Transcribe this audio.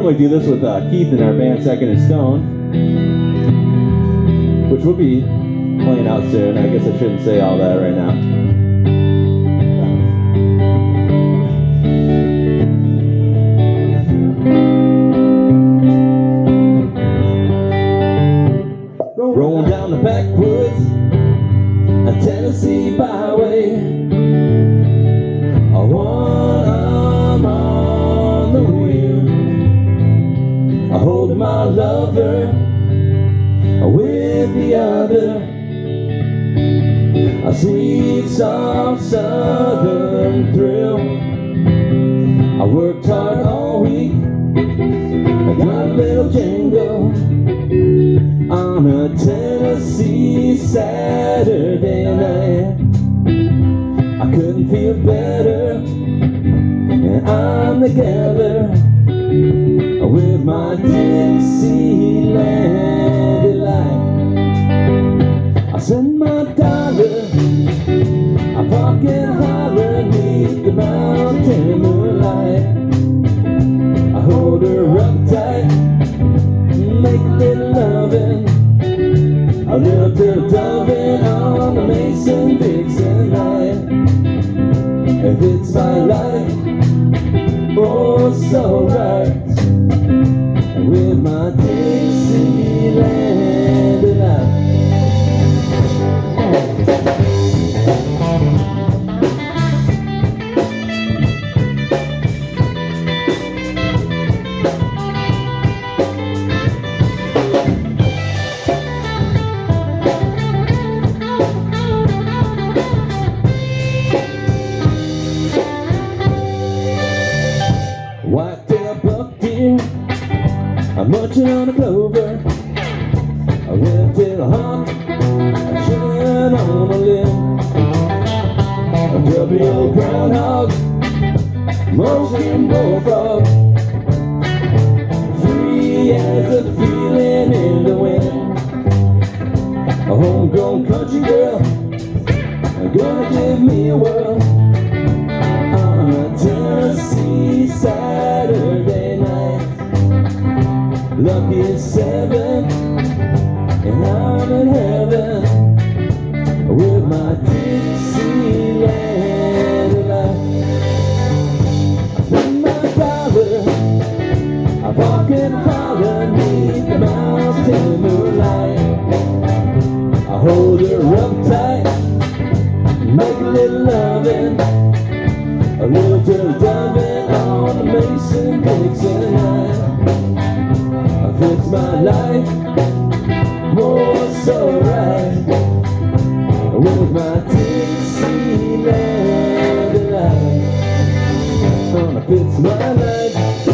normally do this with Keith in our band Second and Stone, which will be playing out soon. I guess I shouldn't say all that right now. Rolling down the backwoods, a Tennessee byway, one arm on the wheel, holding my lover with the other, a sweet, soft southern thrill. I worked hard all week, I got a little jingle on a Tennessee Saturday night. I couldn't feel better, and I'm together with my Dixieland delight. I send my dollar, I park and holler neath the mountain moonlight. I hold her up tight, make a little loving, a little dovin' on the Mason-Dixon line. If it's my life, oh so right, with my Dixieland delight. White-tail buck deer, I'm munching on a clover, a red-tail hawk, I'm chewing on a limb, a grubby old groundhog, munching bullfrog, free as a feeling in the wind, a homegrown country girl, gonna give me a whirl on a Tennessee Saturday night. Lucky 7, and I'm in heaven with my Dixieland delight. I spend my dollar, I park and holler neath the mountain moonlight. I hold her up tight, make a little loving, a little dovin' on the Mason-Dixon line. It's my life, oh so right, with my Dixieland delight. It's my life.